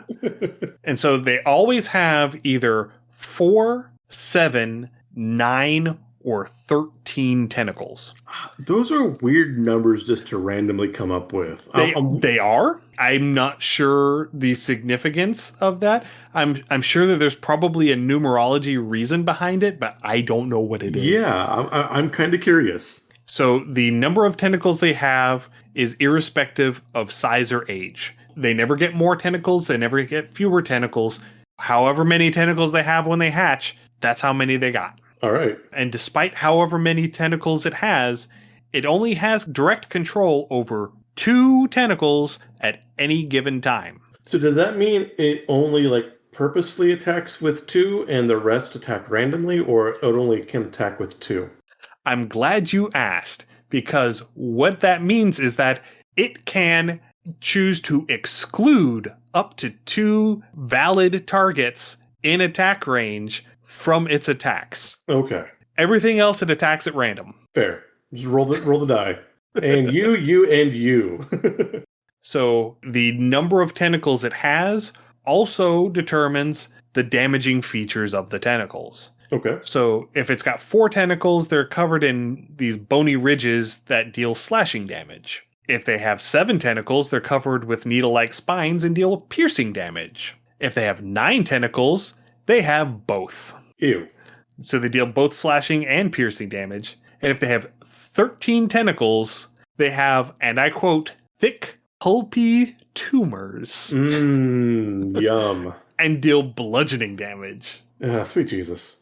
And so they always have either 4, 7, 9, or 13 tentacles. Those are weird numbers just to randomly come up with. They are. I'm not sure the significance of that. I'm sure that there's probably a numerology reason behind it, but I don't know what it is. Yeah, I'm kind of curious. So the number of tentacles they have is irrespective of size or age. They never get more tentacles. They never get fewer tentacles. However many tentacles they have when they hatch, that's how many they got. All right. And despite however many tentacles it only has direct control over 2 tentacles at any given time. So does that mean it only purposefully attacks with 2 and the rest attack randomly, or it only can attack with 2? I'm glad you asked, because what that means is that it can choose to exclude up to 2 valid targets in attack range from its attacks. Okay. Everything else it attacks at random. Fair. Just roll the die. And you, and you. So the number of tentacles it has also determines the damaging features of the tentacles. Okay. So if it's got 4 tentacles, they're covered in these bony ridges that deal slashing damage. If they have 7 tentacles, they're covered with needle-like spines and deal piercing damage. If they have 9 tentacles, they have both. Ew. So they deal both slashing and piercing damage. And if they have 13 tentacles, they have, and I quote, thick, pulpy tumors. Yum. And deal bludgeoning damage. Sweet Jesus.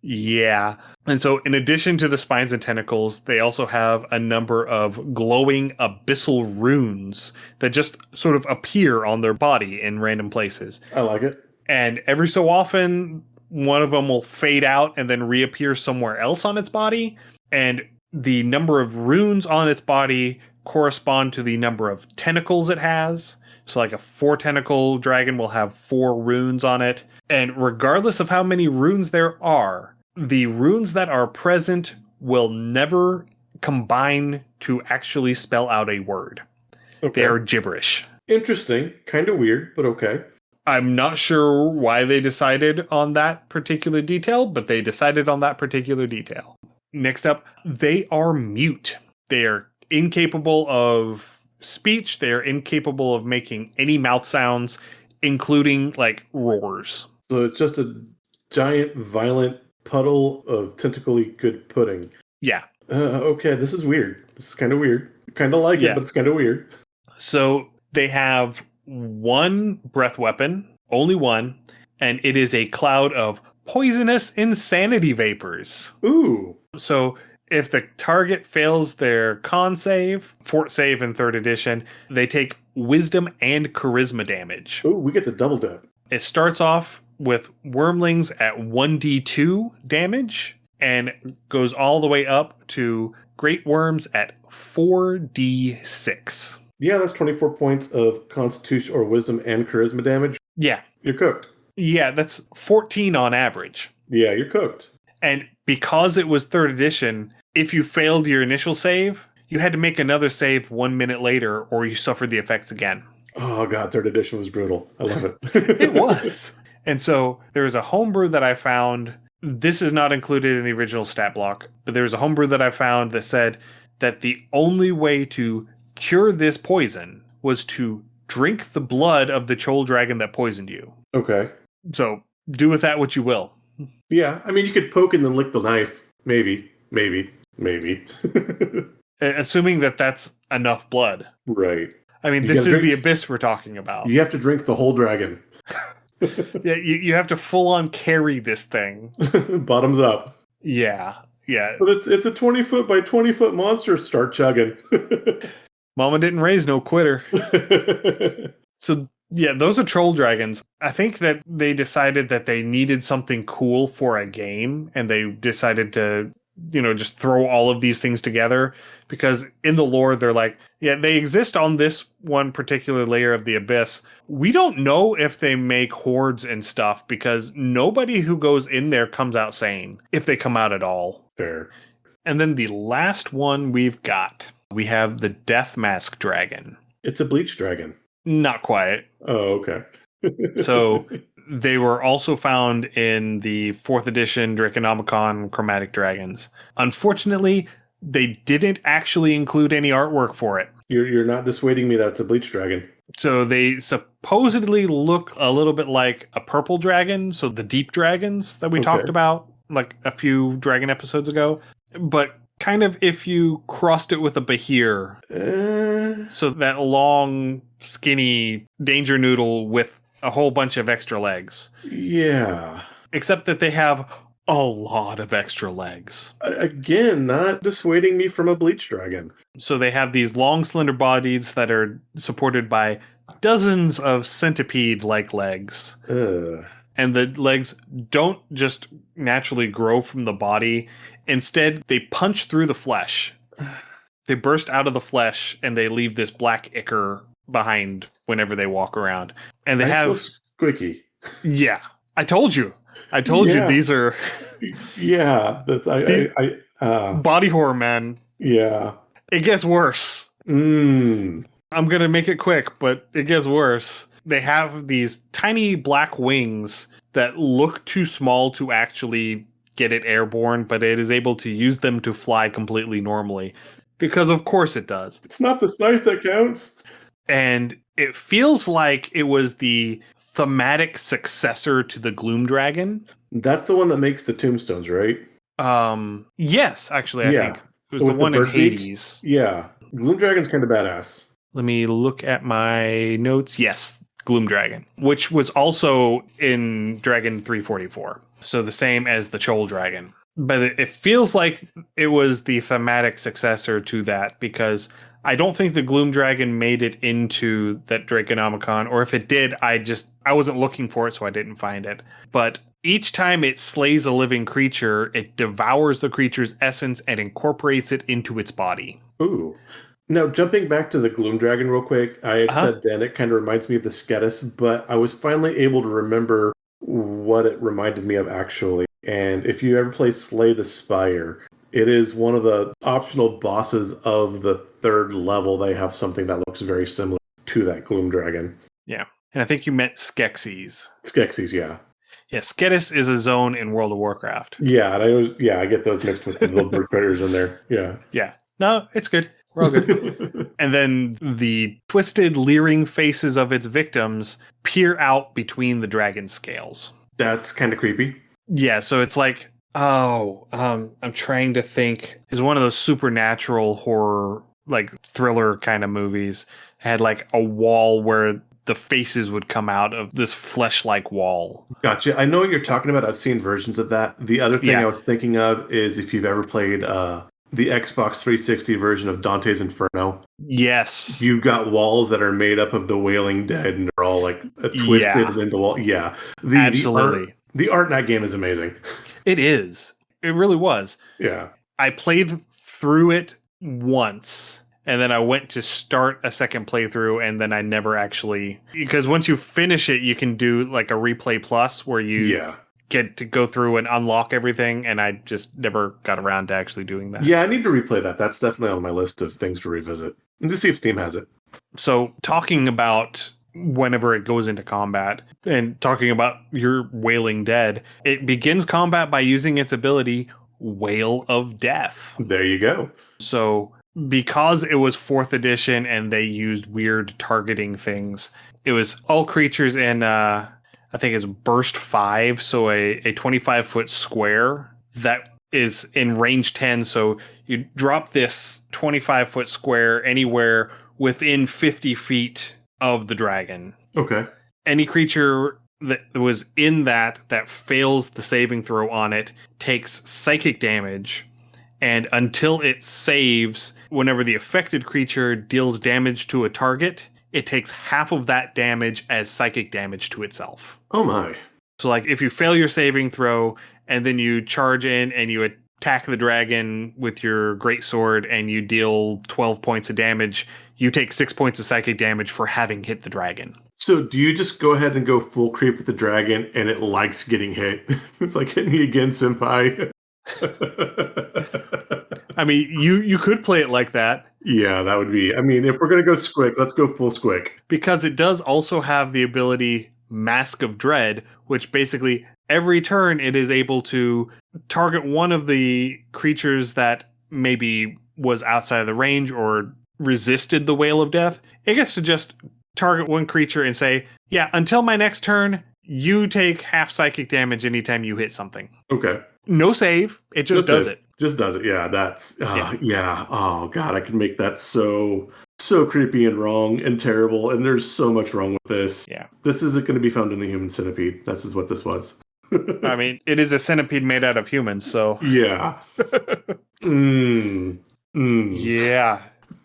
Yeah. And so in addition to the spines and tentacles, they also have a number of glowing abyssal runes that just sort of appear on their body in random places. I like it. And every so often, one of them will fade out and then reappear somewhere else on its body. And the number of runes on its body correspond to the number of tentacles it has. So like a 4-tentacle dragon will have 4 runes on it. And regardless of how many runes there are, the runes that are present will never combine to actually spell out a word. Okay. They are gibberish. Interesting. Kind of weird, but okay. I'm not sure why they decided on that particular detail, but they decided on that particular detail. Next up, they are mute. They are incapable of speech. They are incapable of making any mouth sounds, including like roars. So it's just a giant, violent puddle of tentacly good pudding. Yeah. Okay, this is weird. This is kind of weird. Kind of like it, but it's kind of weird. So they have one breath weapon, only one, and it is a cloud of poisonous insanity vapors. Ooh. So if the target fails their con save, fort save in 3rd edition, they take wisdom and charisma damage. Ooh, we get the double dip. It starts off with wormlings at 1d2 damage and goes all the way up to great worms at 4d6. Yeah, that's 24 points of constitution or wisdom and charisma damage. Yeah. You're cooked. Yeah, that's 14 on average. Yeah, you're cooked. And because it was 3rd edition, if you failed your initial save, you had to make another save 1 minute later or you suffered the effects again. Oh, God, 3rd edition was brutal. I love it. It was. And so there was a homebrew that I found. This is not included in the original stat block, but there was a homebrew that I found that said that the only way to cure this poison was to drink the blood of the Chol dragon that poisoned you. Okay. So do with that what you will. Yeah, I mean, you could poke and then lick the knife. Maybe. Assuming that that's enough blood. Right. I mean, this is the abyss we're talking about. You have to drink the whole dragon. Yeah, you have to full on carry this thing. Bottoms up. Yeah. But it's a 20-foot by 20-foot monster. Start chugging. Mama didn't raise no quitter. So, yeah, those are troll dragons. I think that they decided that they needed something cool for a game, and they decided to, just throw all of these things together, because in the lore, they're like, yeah, they exist on this one particular layer of the abyss. We don't know if they make hordes and stuff, because nobody who goes in there comes out sane, if they come out at all. Fair. And then the last one we have the Death Mask Dragon. It's a bleach dragon. Not quite. Oh, okay. So they were also found in the 4th edition Draconomicon Chromatic Dragons. Unfortunately, they didn't actually include any artwork for it. You're not dissuading me that it's a bleach dragon. So they supposedly look a little bit like a purple dragon, so the deep dragons that we talked about like a few dragon episodes ago. But kind of if you crossed it with a Bahir. So that long, skinny danger noodle with a whole bunch of extra legs. Yeah. Except that they have a lot of extra legs. Again, not dissuading me from a bleach dragon. So they have these long, slender bodies that are supported by dozens of centipede-like legs. And the legs don't just naturally grow from the body. Instead, they punch through the flesh. They burst out of the flesh, and they leave this black ichor behind whenever they walk around. And they have squeaky. Yeah, I told you these are. Yeah, that's body horror, man. Yeah, it gets worse. I'm gonna make it quick, but it gets worse. They have these tiny black wings that look too small to actually get it airborne, but it is able to use them to fly completely normally. Because of course it does. It's not the size that counts. And it feels like it was the thematic successor to the Gloom Dragon. That's the one that makes the tombstones, right? Yes, actually, I Yeah. think it was the With the one in bird beak? Hades. Yeah. Gloom Dragon's kind of badass. Let me look at my notes. Yes, Gloom Dragon, which was also in Dragon 344. So the same as the Chol Dragon. But it feels like it was the thematic successor to that because I don't think the Gloom Dragon made it into that Draconomicon, or if it did, I wasn't looking for it, so I didn't find it. But each time it slays a living creature, it devours the creature's essence and incorporates it into its body. Ooh. Now, jumping back to the Gloom Dragon real quick, I had said then it kind of reminds me of the Sketis, but I was finally able to remember what it reminded me of actually. And if you ever play Slay the Spire, it is one of the optional bosses of the third level. They have something that looks very similar to that Gloom Dragon. Yeah. And I think you meant Skeksis. Skeksis, yeah. Yeah, Sketis is a zone in World of Warcraft. Yeah, and I get those mixed with the little bird critters in there. Yeah. Yeah. No, it's good. We're all good. And then the twisted, leering faces of its victims peer out between the dragon scales. That's kind of creepy. Yeah, so it's like, I'm trying to think. It's one of those supernatural horror, like thriller kind of movies. It had like a wall where the faces would come out of this flesh-like wall. Gotcha. I know what you're talking about. I've seen versions of that. The other thing I was thinking of is if you've ever played the Xbox 360 version of Dante's Inferno. Yes. You've got walls that are made up of the Wailing Dead, and they're all like twisted into wall. Yeah. Absolutely. The art in that game is amazing. It is. It really was. Yeah. I played through it once, and then I went to start a second playthrough, and then I never actually... Because once you finish it, you can do like a replay plus where you get to go through and unlock everything, and I just never got around to actually doing that. Yeah, I need to replay that. That's definitely on my list of things to revisit. And to see if Steam has it. So, talking about whenever it goes into combat, and talking about your Wailing Dead, it begins combat by using its ability, Wail of Death. There you go. So, because it was 4th edition and they used weird targeting things, it was all creatures in... I think it's burst 5, so a 25-foot square that is in range 10. So you drop this 25-foot square anywhere within 50 feet of the dragon. Okay. Any creature that was in that fails the saving throw on it takes psychic damage. And until it saves, whenever the affected creature deals damage to a target, it takes half of that damage as psychic damage to itself. Oh my. So like if you fail your saving throw and then you charge in and you attack the dragon with your greatsword and you deal 12 points of damage, you take 6 points of psychic damage for having hit the dragon. So do you just go ahead and go full creep with the dragon and it likes getting hit? It's like, hit me again, senpai. I mean, you could play it like that. Yeah, that would be... I mean, if we're going to go squick, let's go full squick. Because it does also have the ability Mask of Dread, which basically every turn it is able to target one of the creatures that maybe was outside of the range or resisted the Wail of Death. It gets to just target one creature and say, yeah, until my next turn, you take half psychic damage anytime you hit something. Okay. No save. It just does it. Just does it. Yeah, that's... yeah. Oh, God, I can make that so creepy and wrong and terrible, and there's so much wrong with this. Yeah. This isn't going to be found in the Human Centipede. This is what this was. I mean, it is a centipede made out of humans, so... Yeah. Yeah.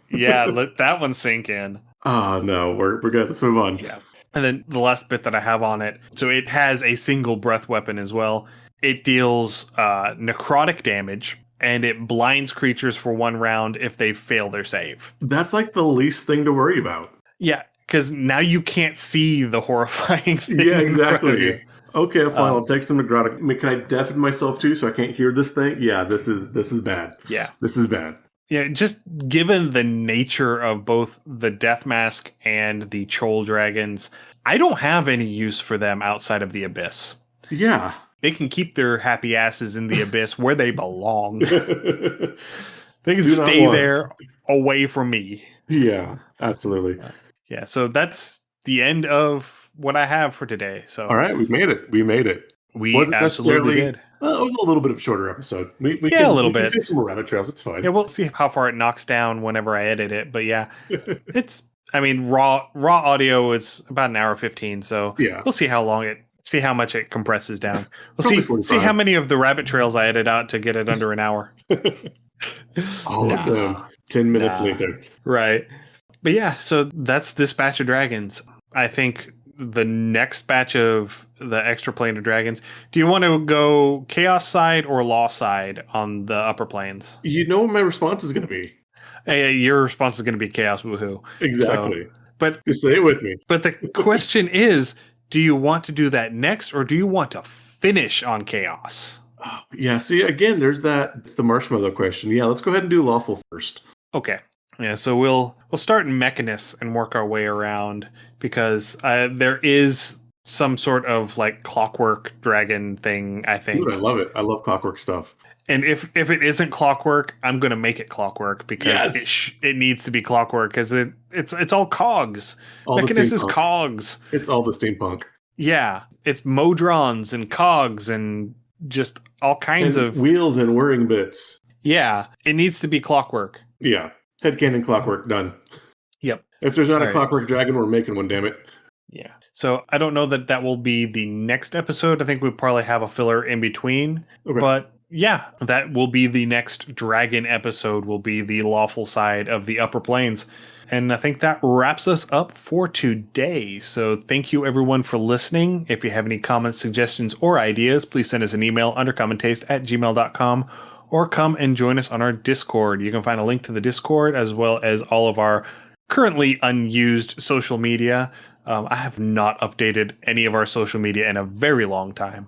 Yeah, let that one sink in. Oh, no, we're good. Let's move on. Yeah. And then the last bit that I have on it, so it has a single breath weapon as well. It deals necrotic damage, and it blinds creatures for 1 round if they fail their save. That's like the least thing to worry about. Yeah, because now you can't see the horrifying thing. Yeah, exactly. Okay, fine. I'll take some necrotic. I mean, can I deafen myself too so I can't hear this thing? Yeah, this is bad. Yeah. This is bad. Yeah, just given the nature of both the Death Mask and the Chol Dragons, I don't have any use for them outside of the Abyss. Yeah. They can keep their happy asses in the Abyss where they belong. They can stay there away from me. Yeah, absolutely. Yeah, so that's the end of what I have for today. So all right, we made it. We Wasn't absolutely necessarily. did. Well, it was a little bit of a shorter episode. We Yeah, a can little we can bit. do some more rabbit trails. It's fine. Yeah, we'll see how far it knocks down whenever I edit it. But yeah, I mean, raw audio is about an hour 15, so Yeah. we'll see how much it compresses down. We'll Probably see 45. how many of the rabbit trails I edit out to get it under an hour. All of them. 10 minutes later. Right. But yeah, so that's this batch of dragons. I think the next batch of the Extraplanar dragons. Do you want to go chaos side or law side on the upper planes? You know what my response is going to be. Your response is going to be chaos, woohoo. Exactly. So, but just say it with me. But the question is, do you want to do that next, or do you want to finish on chaos? Oh, yeah, see, again, there's that. It's the marshmallow question. Yeah, let's go ahead and do lawful first. Okay. Yeah, so we'll start in Mechanus and work our way around, because there is some sort of like clockwork dragon thing, I think. Dude, I love it. I love clockwork stuff. And if it isn't clockwork, I'm going to make it clockwork, because it needs to be clockwork, because it's all cogs. Mechanus is cogs. It's all the steampunk. Yeah, it's modrons and cogs and just all kinds of wheels and whirring bits. Yeah, it needs to be clockwork. Yeah, headcanon clockwork done. Yep. If there's not a clockwork dragon, we're making one. Damn it. Yeah. So I don't know that will be the next episode. I think we'll probably have a filler in between. Okay. But yeah, that will be the next dragon episode. Will be the lawful side of the upper planes. And I think that wraps us up for today. So thank you everyone for listening. If you have any comments, suggestions, or ideas, please send us an email undercommontaste@gmail.com, or come and join us on our Discord. You can find a link to the Discord as well as all of our currently unused social media. I have not updated any of our social media in a very long time.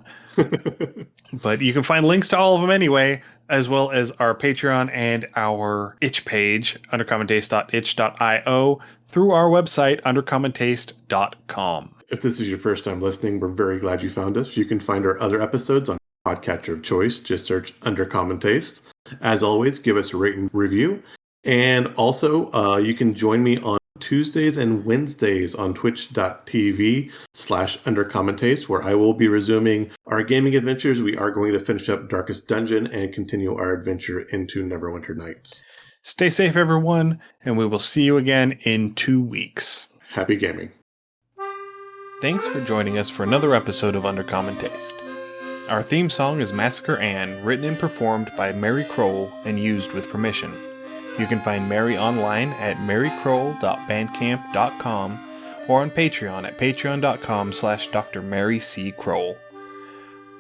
But you can find links to all of them anyway, as well as our Patreon and our itch page, undercommontaste.itch.io, through our website, undercommontaste.com. If this is your first time listening, we're very glad you found us. You can find our other episodes on podcatcher of choice. Just search Undercommon Taste. As always, give us a rate and review. And also, you can join me on Tuesdays and Wednesdays on twitch.tv/undercommentaste, where I will be resuming our gaming adventures. We are going to finish up Darkest Dungeon and continue our adventure into Neverwinter Nights. Stay safe, everyone, and we will see you again in 2 weeks. Happy gaming. Thanks for joining us for another episode of Undercommon Taste. Our theme song is Massacre Anne, written and performed by Mary Kroll and used with permission. You can find Mary online at marykroll.bandcamp.com or on Patreon at patreon.com/Dr. Mary C. Kroll.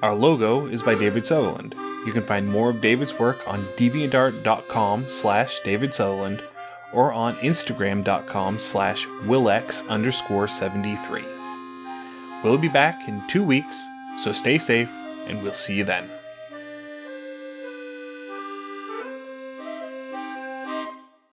Our logo is by David Sutherland. You can find more of David's work on deviantart.com/David Sutherland or on instagram.com/Willex_73. We'll be back in 2 weeks, so stay safe and we'll see you then.